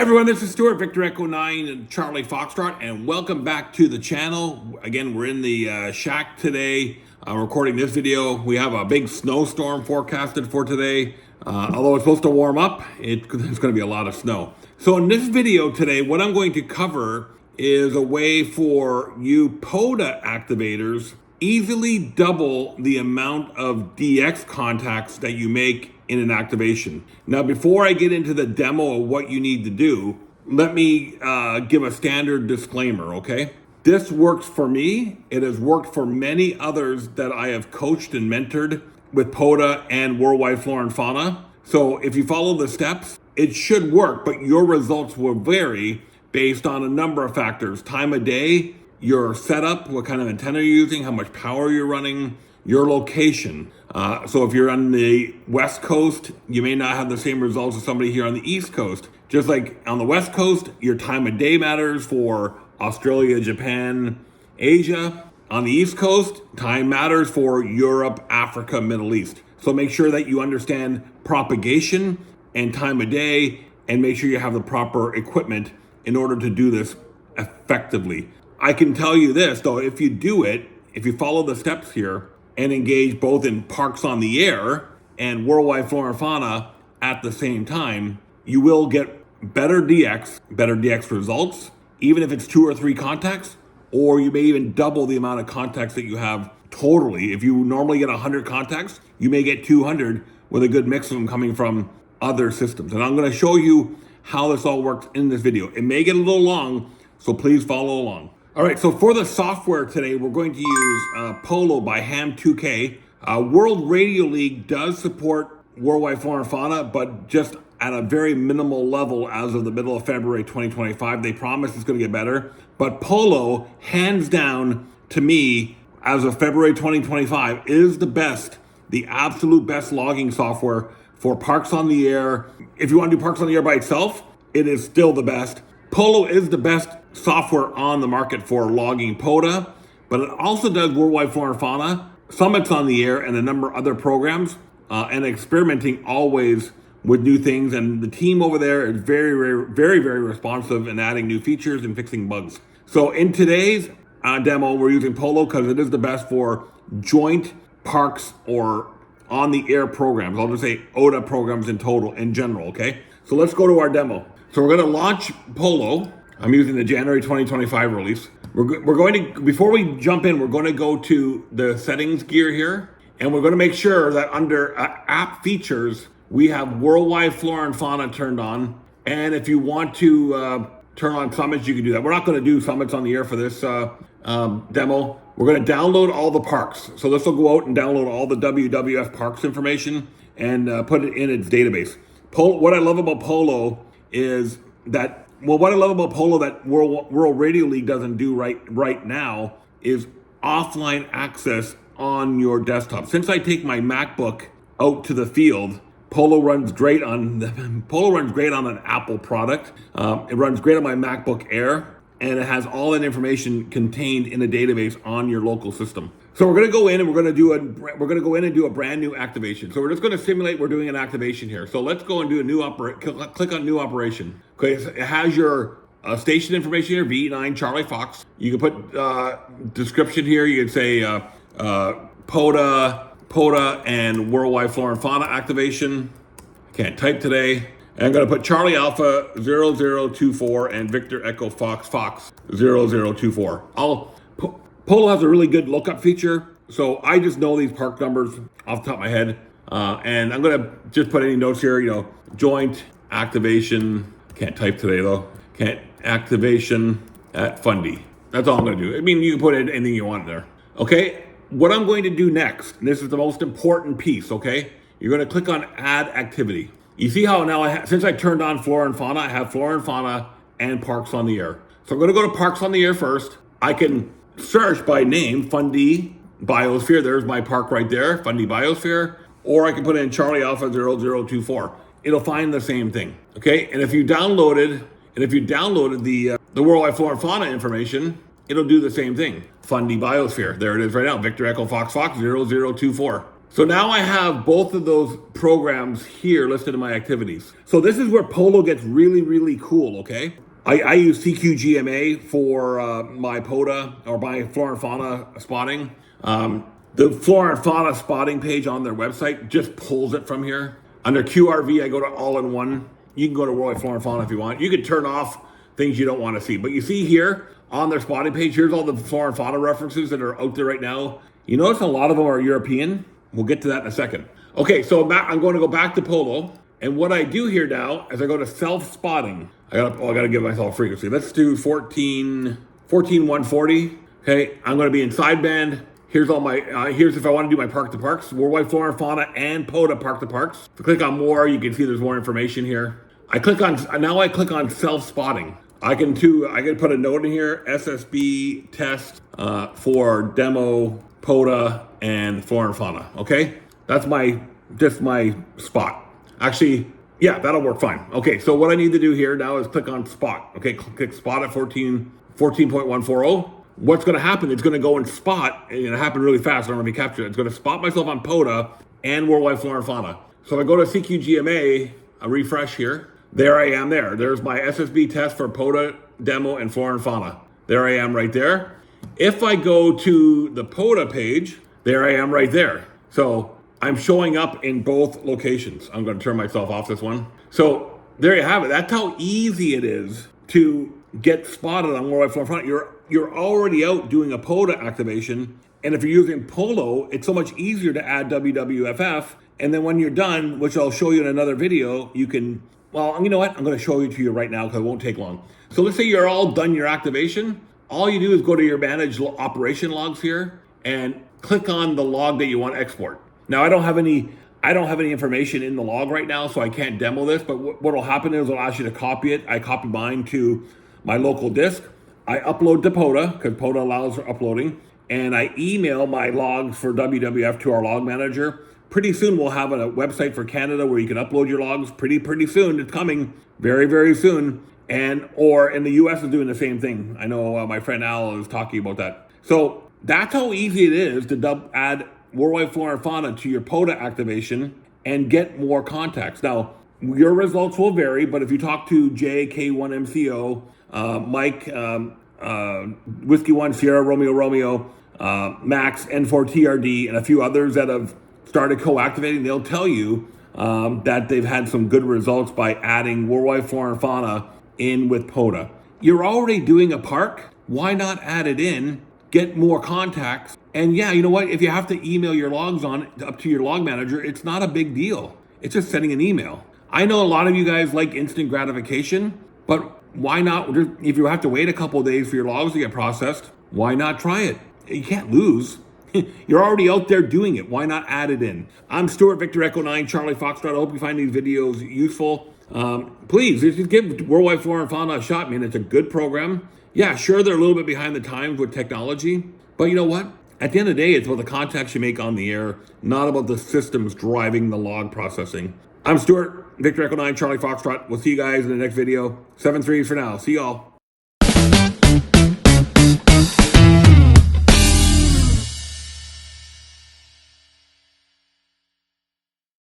everyone, this is Stuart, Victor Echo 9 and Charlie Foxtrot, and welcome back to the channel. Again, we're in the shack today, recording this video. We have a big snowstorm forecasted for today. Although it's supposed to warm up, it's going to be a lot of snow. So in this video today, what I'm going to cover is a way for you POTA activators easily double the amount of DX contacts that you make in an activation. Now, before I get into the demo of what you need to do, let me give a standard disclaimer, okay? This works for me. It has worked for many others that I have coached and mentored with POTA and World Wide Flora Fauna. So if you follow the steps, it should work, but your results will vary based on a number of factors. Time of day, your setup, what kind of antenna you're using, how much power you're running, your location. So if you're on the West Coast, you may not have the same results as somebody here on the East Coast. Just like on the West Coast, your time of day matters for Australia, Japan, Asia. On the East Coast, time matters for Europe, Africa, Middle East. So make sure that you understand propagation and time of day, and make sure you have the proper equipment in order to do this effectively. I can tell you this though, if you do it, if you follow the steps here, and engage both in Parks on the Air and World Wide Flora Fauna at the same time, you will get better DX results, even if it's 2 or 3 contacts, or you may even double the amount of contacts that you have totally. If you normally get 100 contacts, you may get 200 with a good mix of them coming from other systems. And I'm gonna show you how this all works in this video. It may get a little long, so please follow along. All right, so for the software today, we're going to use Polo by Ham2k. World Radio League does support World Wide Flora Fauna, but just at a very minimal level as of the middle of February 2025. They promise it's going to get better. But Polo, hands down, to me, as of February 2025, is the best, the absolute best logging software for Parks on the Air. If you want to do Parks on the Air by itself, it is still the best. Polo is the best software on the market for logging POTA, but it also does World Wide Flora Fauna, Summits on the Air, and a number of other programs, and experimenting always with new things. And the team over there is very responsive in adding new features and fixing bugs. So in today's demo, we're using Polo because it is the best for joint parks or on the air programs. I'll just say OTA programs in total, in general, okay? So let's go to our demo. So we're going to launch Polo. I'm using the January 2025 release. We're going to, before we jump in, we're going to go to the settings gear here, and we're going to make sure that under app features, we have World Wide Flora and Fauna turned on. And if you want to turn on summits, you can do that. We're not going to do summits on the air for this demo. We're going to download all the parks. So this will go out and download all the WWF parks information and put it in its database. What I love about Polo is that, well, what I love about Polo that World Radio League doesn't do right now is offline access on your desktop. Since I take my MacBook out to the field, Polo runs great on an Apple product. It runs great on my MacBook Air, and it has all that information contained in a database on your local system. So we're going to go in and we're going to do a brand new activation. So we're just going to simulate we're doing an activation here. So let's go and do a new click on new operation. Okay, so it has your station information here, V9 Charlie Fox. You can put description here. You can say POTA and World Wide Flora Fauna activation. Can't type today. And I'm going to put Charlie Alpha 0024 and Victor Echo Fox 0024. Polo has a really good lookup feature, so I just know these park numbers off the top of my head. And I'm going to just put any notes here, joint activation. Can't type today though. Activation at Fundy. That's all I'm going to do. I mean, you can put anything you want there. Okay, what I'm going to do next, and this is the most important piece, okay? You're going to click on Add Activity. You see how now, since I turned on Flora and Fauna, I have Flora and Fauna and Parks on the Air. So I'm going to go to Parks on the Air first. I can search by name, Fundy Biosphere. There's my park right there, Fundy Biosphere. Or I can put in Charlie Alpha 0024. It'll find the same thing, okay? And if you downloaded the World Wide Flora Fauna information, it'll do the same thing. Fundy Biosphere. There it is right now. Victor Echo Fox 0024. So now I have both of those programs here listed in my activities. So this is where Polo gets really, really cool, okay? I use CQGMA for my POTA or my flora and fauna spotting. The flora and fauna spotting page on their website just pulls it from here. Under QRV, I go to all-in-one. You can go to World Wide Flora Fauna if you want. You can turn off things you don't want to see. But you see here on their spotting page, here's all the flora and fauna references that are out there right now. You notice a lot of them are European. We'll get to that in a second. Okay, so I'm going to go back to Polo. And what I do here now is I go to self-spotting. I gotta give myself a frequency. Let's do 14140. Okay, I'm gonna be in sideband. Here's all my, here's if I want to do my park to parks, World Wide Flora and Fauna and POTA park to parks. If I click on more, you can see there's more information here. I click on self-spotting. I can put a note in here, SSB test for demo, POTA, and flora and fauna, okay? That's just my spot. Actually, yeah, that'll work fine. Okay, so what I need to do here now is click on spot. Okay, click spot at 14.140. What's gonna happen, it's gonna go and spot, and it happened really fast, I don't want to be captured. It's gonna spot myself on POTA and World Wide Flora and Fauna. So if I go to CQGMA, I refresh here, there I am there. There's my SSB test for POTA, demo, and flora and fauna. There I am right there. If I go to the POTA page, there I am right there. So I'm showing up in both locations. I'm gonna turn myself off this one. So there you have it. That's how easy it is to get spotted on World Wide Flora Fauna. You're already out doing a POTA activation. And if you're using Polo, it's so much easier to add WWFF. And then when you're done, which I'll show you in another video, you can, well, you know what? I'm gonna show it to you right now because it won't take long. So let's say you're all done your activation. All you do is go to your manage operation logs here and click on the log that you want to export. Now I don't have any information in the log right now, so I can't demo this, but what will happen is it'll ask you to copy it. I copy mine to my local disk. I upload to POTA, because POTA allows for uploading, and I email my logs for WWF to our log manager. Pretty soon we'll have a website for Canada where you can upload your logs. Pretty soon. It's coming very, very soon. Or in the US is doing the same thing. I know my friend Al is talking about that. So that's how easy it is to add World Wide Flora and Fauna to your POTA activation and get more contacts. Now, your results will vary, but if you talk to JK1MCO, Mike, Whiskey 1 Sierra Romeo, Max, N4TRD, and a few others that have started co-activating, they'll tell you that they've had some good results by adding World Wide Flora and Fauna in with POTA. You're already doing a park, why not add it in, get more contacts, and yeah, you know what, if you have to email your logs up to your log manager, it's not a big deal. It's just sending an email. I know a lot of you guys like instant gratification, but why not, if you have to wait a couple of days for your logs to get processed, why not try it? You can't lose. You're already out there doing it. Why not add it in? I'm Stuart Victor Echo 9, Charlie Foxtrot. I hope you find these videos useful. Please, just give World Wide Flora and Fauna a shot, man. It's a good program. Yeah, sure, they're a little bit behind the times with technology, but you know what? At the end of the day, it's about the contacts you make on the air, not about the systems driving the log processing. I'm Stuart Victor Echo 9, Charlie Foxtrot. We'll see you guys in the next video. 7-3 for now. See y'all.